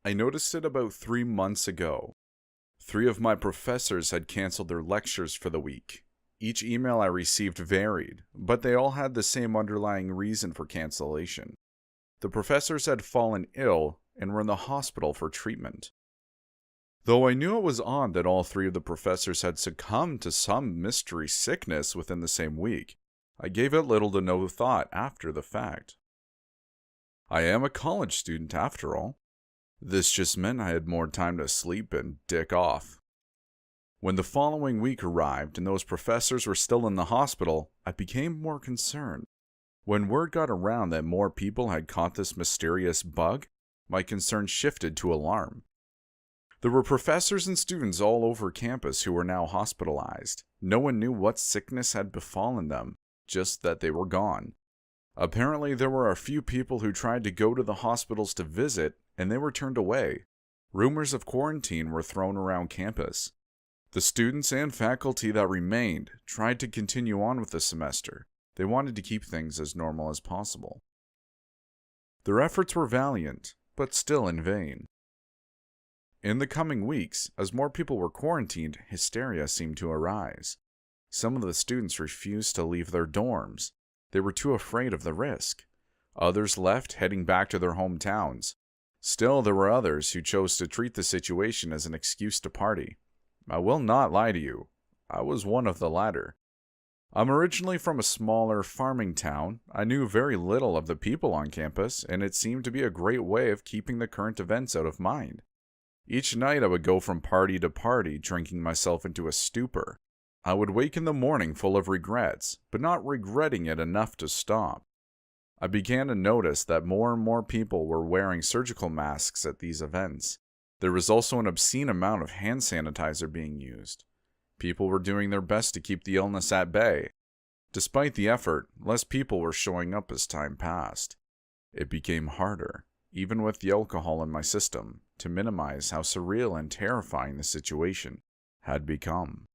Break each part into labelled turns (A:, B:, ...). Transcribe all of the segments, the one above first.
A: I noticed it about 3 months ago. 3 of my professors had canceled their lectures for the week. Each email I received varied, but they all had the same underlying reason for cancellation. The professors had fallen ill and were in the hospital for treatment. Though I knew it was odd that all 3 of the professors had succumbed to some mystery sickness within the same week, I gave it little to no thought after the fact. I am a college student after all. This just meant I had more time to sleep and dick off. When the following week arrived and those professors were still in the hospital, I became more concerned. When word got around that more people had caught this mysterious bug, my concern shifted to alarm. There were professors and students all over campus who were now hospitalized. No one knew what sickness had befallen them, just that they were gone. Apparently, there were a few people who tried to go to the hospitals to visit, and they were turned away. Rumors of quarantine were thrown around campus. The students and faculty that remained tried to continue on with the semester. They wanted to keep things as normal as possible. Their efforts were valiant, but still in vain. In the coming weeks, as more people were quarantined, hysteria seemed to arise. Some of the students refused to leave their dorms. They were too afraid of the risk. Others left, heading back to their hometowns. Still, there were others who chose to treat the situation as an excuse to party. I will not lie to you. I was one of the latter. I'm originally from a smaller farming town. I knew very little of the people on campus, and it seemed to be a great way of keeping the current events out of mind. Each night I would go from party to party, drinking myself into a stupor. I would wake in the morning full of regrets, but not regretting it enough to stop. I began to notice that more and more people were wearing surgical masks at these events. There was also an obscene amount of hand sanitizer being used. People were doing their best to keep the illness at bay. Despite the effort, less people were showing up as time passed. It became harder, even with the alcohol in my system, to minimize how surreal and terrifying the situation had become.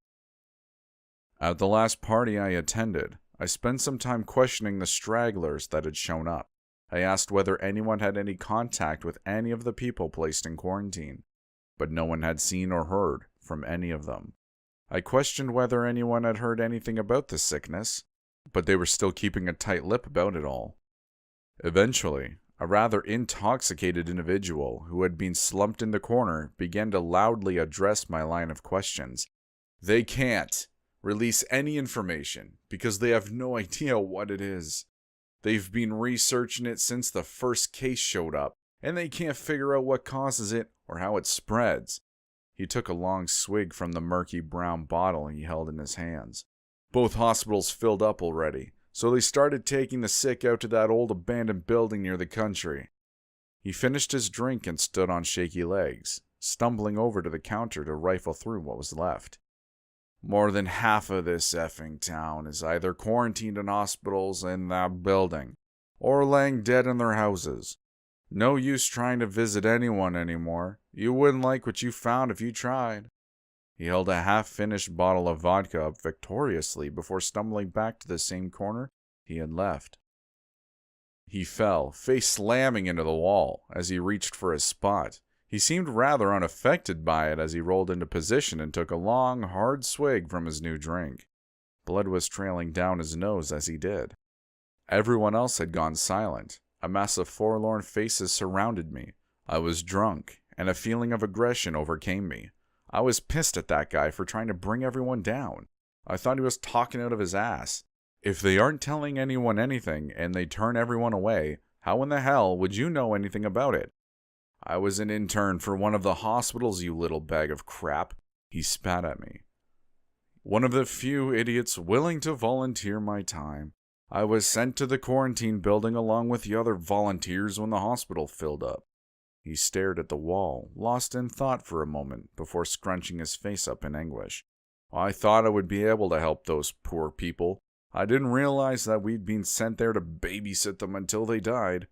A: At the last party I attended, I spent some time questioning the stragglers that had shown up. I asked whether anyone had any contact with any of the people placed in quarantine, but no one had seen or heard from any of them. I questioned whether anyone had heard anything about the sickness, but they were still keeping a tight lip about it all. Eventually, a rather intoxicated individual who had been slumped in the corner began to loudly address my line of questions. They can't release any information because they have no idea what it is. They've been researching it since the first case showed up, and they can't figure out what causes it or how it spreads. He took a long swig from the murky brown bottle he held in his hands. Both hospitals filled up already, so they started taking the sick out to that old abandoned building near the country. He finished his drink and stood on shaky legs, stumbling over to the counter to rifle through what was left. More than half of this effing town is either quarantined in hospitals in that building, or laying dead in their houses. No use trying to visit anyone anymore. You wouldn't like what you found if you tried. He held a half-finished bottle of vodka up victoriously before stumbling back to the same corner he had left. He fell, face slamming into the wall, as he reached for his spot. He seemed rather unaffected by it as he rolled into position and took a long, hard swig from his new drink. Blood was trailing down his nose as he did. Everyone else had gone silent. A mass of forlorn faces surrounded me. I was drunk, and a feeling of aggression overcame me. I was pissed at that guy for trying to bring everyone down. I thought he was talking out of his ass. If they aren't telling anyone anything and they turn everyone away, how in the hell would you know anything about it? I was an intern for one of the hospitals, you little bag of crap. He spat at me. One of the few idiots willing to volunteer my time. I was sent to the quarantine building along with the other volunteers when the hospital filled up. He stared at the wall, lost in thought for a moment, before scrunching his face up in anguish. I thought I would be able to help those poor people. I didn't realize that we'd been sent there to babysit them until they died.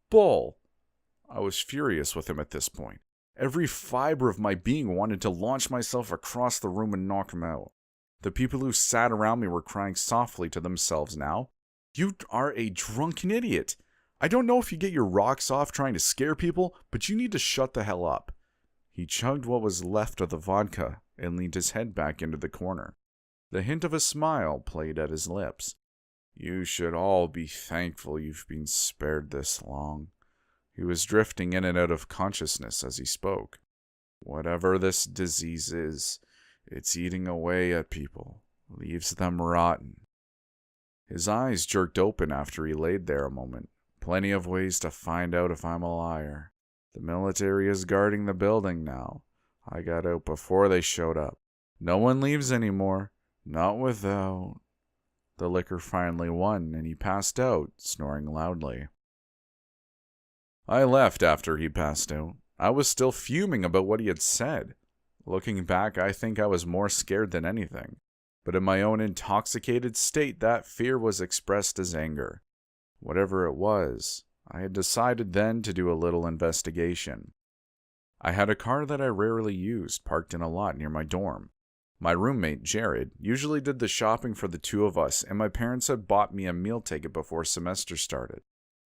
A: Bull! I was furious with him at this point. Every fiber of my being wanted to launch myself across the room and knock him out. The people who sat around me were crying softly to themselves now. You are a drunken idiot. I don't know if you get your rocks off trying to scare people, but you need to shut the hell up." He chugged what was left of the vodka and leaned his head back into the corner. The hint of a smile played at his lips. "You should all be thankful you've been spared this long." He was drifting in and out of consciousness as he spoke. "Whatever this disease is, it's eating away at people, leaves them rotten." His eyes jerked open after he laid there a moment. "Plenty of ways to find out if I'm a liar. The military is guarding the building now. I got out before they showed up. No one leaves anymore, not without..." The liquor finally won, and he passed out, snoring loudly. I left after he passed out. I was still fuming about what he had said. Looking back, I think I was more scared than anything. But in my own intoxicated state, that fear was expressed as anger. Whatever it was, I had decided then to do a little investigation. I had a car that I rarely used, parked in a lot near my dorm. My roommate, Jared, usually did the shopping for the two of us, and my parents had bought me a meal ticket before semester started.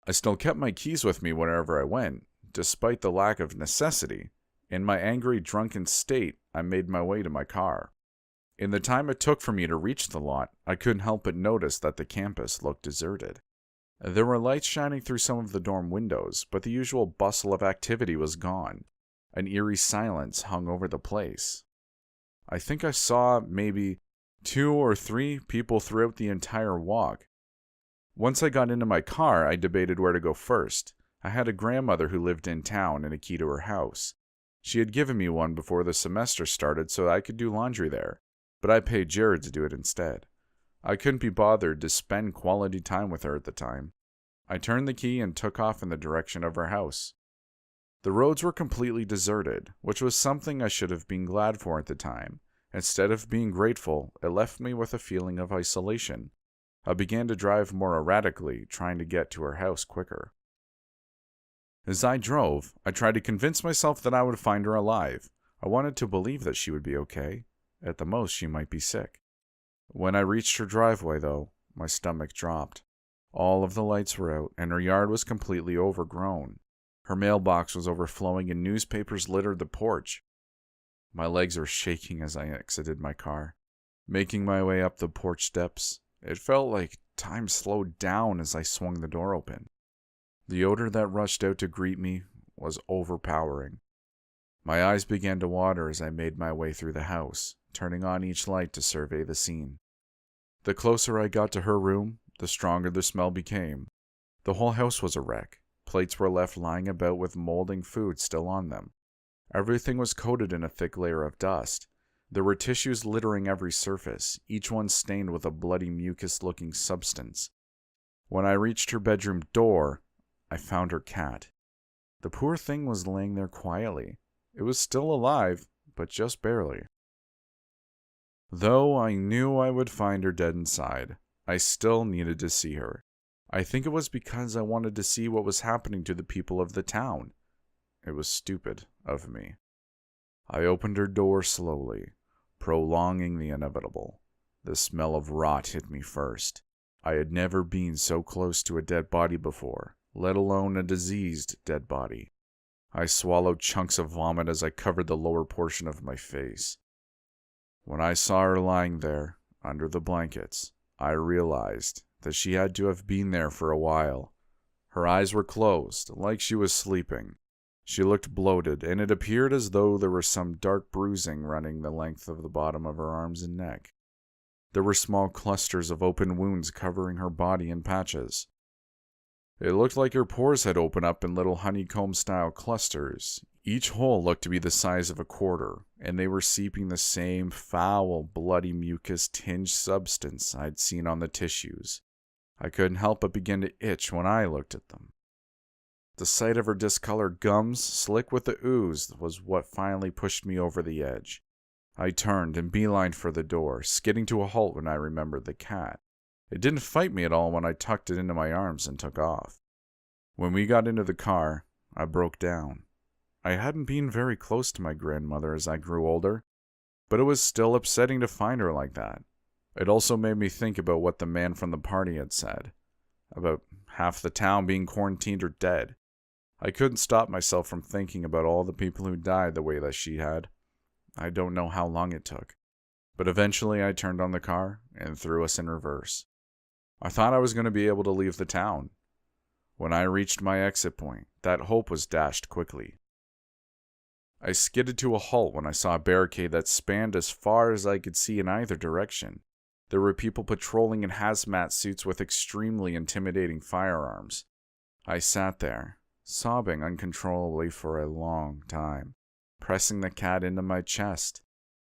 A: I still kept my keys with me wherever I went, despite the lack of necessity. In my angry, drunken state, I made my way to my car. In the time it took for me to reach the lot, I couldn't help but notice that the campus looked deserted. There were lights shining through some of the dorm windows, but the usual bustle of activity was gone. An eerie silence hung over the place. I think I saw maybe 2 or 3 people throughout the entire walk. Once I got into my car, I debated where to go first. I had a grandmother who lived in town and a key to her house. She had given me one before the semester started so I could do laundry there, but I paid Jared to do it instead. I couldn't be bothered to spend quality time with her at the time. I turned the key and took off in the direction of her house. The roads were completely deserted, which was something I should have been glad for at the time. Instead of being grateful, it left me with a feeling of isolation. I began to drive more erratically, trying to get to her house quicker. As I drove, I tried to convince myself that I would find her alive. I wanted to believe that she would be okay. At the most, she might be sick. When I reached her driveway, though, my stomach dropped. All of the lights were out, and her yard was completely overgrown. Her mailbox was overflowing, and newspapers littered the porch. My legs were shaking as I exited my car. Making my way up the porch steps, it felt like time slowed down as I swung the door open. The odor that rushed out to greet me was overpowering. My eyes began to water as I made my way through the house, turning on each light to survey the scene. The closer I got to her room, the stronger the smell became. The whole house was a wreck. Plates were left lying about with molding food still on them. Everything was coated in a thick layer of dust. There were tissues littering every surface, each one stained with a bloody mucus-looking substance. When I reached her bedroom door, I found her cat. The poor thing was laying there quietly. It was still alive, but just barely. Though I knew I would find her dead inside, I still needed to see her. I think it was because I wanted to see what was happening to the people of the town. It was stupid of me. I opened her door slowly, prolonging the inevitable. The smell of rot hit me first. I had never been so close to a dead body before, let alone a diseased dead body. I swallowed chunks of vomit as I covered the lower portion of my face. When I saw her lying there, under the blankets, I realized that she had to have been there for a while. Her eyes were closed, like she was sleeping. She looked bloated, and it appeared as though there was some dark bruising running the length of the bottom of her arms and neck. There were small clusters of open wounds covering her body in patches. It looked like her pores had opened up in little honeycomb-style clusters. Each hole looked to be the size of a quarter, and they were seeping the same foul, bloody mucus-tinged substance I'd seen on the tissues. I couldn't help but begin to itch when I looked at them. The sight of her discolored gums, slick with the ooze, was what finally pushed me over the edge. I turned and beelined for the door, skidding to a halt when I remembered the cat. It didn't fight me at all when I tucked it into my arms and took off. When we got into the car, I broke down. I hadn't been very close to my grandmother as I grew older, but it was still upsetting to find her like that. It also made me think about what the man from the party had said. about half the town being quarantined or dead. I couldn't stop myself from thinking about all the people who died the way that she had. I don't know how long it took, but eventually I turned on the car and threw us in reverse. I thought I was going to be able to leave the town. When I reached my exit point, that hope was dashed quickly. I skidded to a halt when I saw a barricade that spanned as far as I could see in either direction. There were people patrolling in hazmat suits with extremely intimidating firearms. I sat there, sobbing uncontrollably for a long time, pressing the cat into my chest.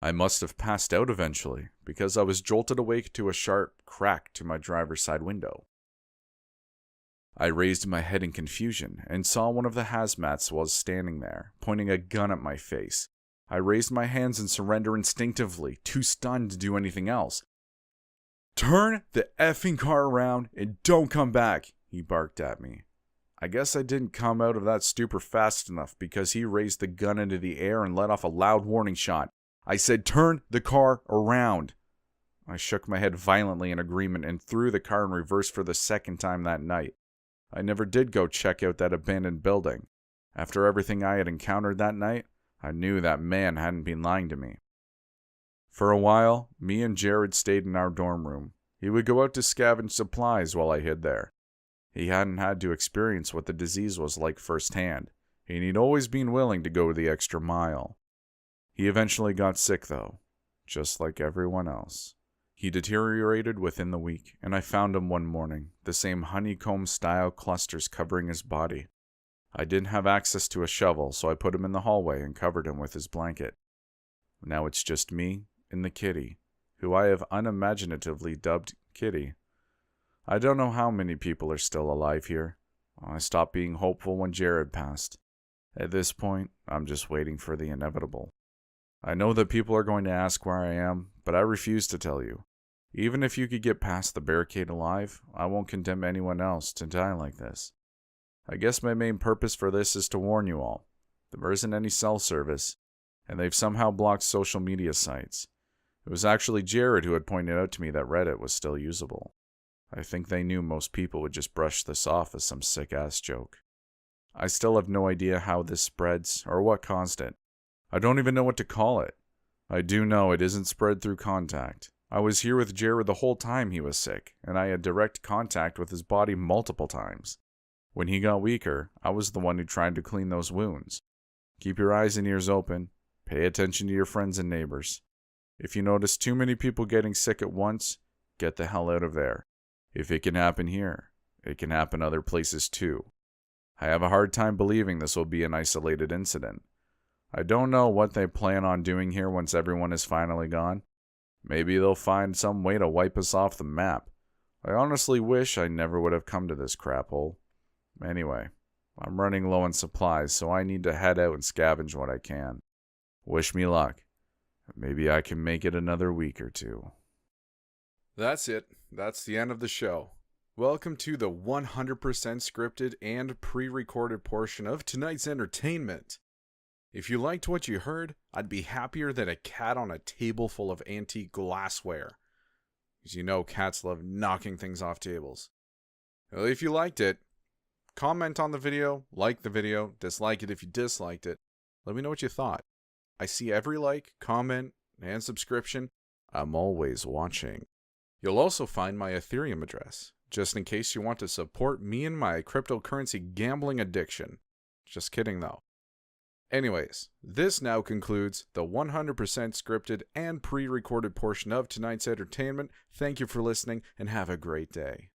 A: I must have passed out eventually, because I was jolted awake to a sharp crack to my driver's side window. I raised my head in confusion and saw one of the hazmats was standing there, pointing a gun at my face. I raised my hands in surrender instinctively, too stunned to do anything else. "Turn the effing car around and don't come back," he barked at me. I guess I didn't come out of that stupor fast enough because he raised the gun into the air and let off a loud warning shot. I said, "Turn the car around." I shook my head violently in agreement and threw the car in reverse for the second time that night. I never did go check out that abandoned building. After everything I had encountered that night, I knew that man hadn't been lying to me. For a while, me and Jared stayed in our dorm room. He would go out to scavenge supplies while I hid there. He hadn't had to experience what the disease was like firsthand, and he'd always been willing to go the extra mile. He eventually got sick, though, just like everyone else. He deteriorated within the week, and I found him one morning, the same honeycomb-style clusters covering his body. I didn't have access to a shovel, so I put him in the hallway and covered him with his blanket. Now it's just me and the kitty, who I have unimaginatively dubbed Kitty. I don't know how many people are still alive here. I stopped being hopeful when Jared passed. At this point, I'm just waiting for the inevitable. I know that people are going to ask where I am, but I refuse to tell you. Even if you could get past the barricade alive, I won't condemn anyone else to die like this. I guess my main purpose for this is to warn you all. There isn't any cell service, and they've somehow blocked social media sites. It was actually Jared who had pointed out to me that Reddit was still usable. I think they knew most people would just brush this off as some sick-ass joke. I still have no idea how this spreads or what caused it. I don't even know what to call it. I do know it isn't spread through contact. I was here with Jared the whole time he was sick, and I had direct contact with his body multiple times. When he got weaker, I was the one who tried to clean those wounds. Keep your eyes and ears open. Pay attention to your friends and neighbors. If you notice too many people getting sick at once, get the hell out of there. If it can happen here, it can happen other places too. I have a hard time believing this will be an isolated incident. I don't know what they plan on doing here once everyone is finally gone. Maybe they'll find some way to wipe us off the map. I honestly wish I never would have come to this crap hole. Anyway, I'm running low on supplies, so I need to head out and scavenge what I can. Wish me luck. Maybe I can make it another week or two. That's it. That's the end of the show. Welcome to the 100% scripted and pre-recorded portion of tonight's entertainment. If you liked what you heard, I'd be happier than a cat on a table full of antique glassware. As you know, cats love knocking things off tables. Well, if you liked it, comment on the video, like the video, dislike it if you disliked it. Let me know what you thought. I see every like, comment, and subscription. I'm always watching. You'll also find my Ethereum address, just in case you want to support me and my cryptocurrency gambling addiction. Just kidding though. Anyways, this now concludes the 100% scripted and pre-recorded portion of tonight's entertainment. Thank you for listening and have a great day.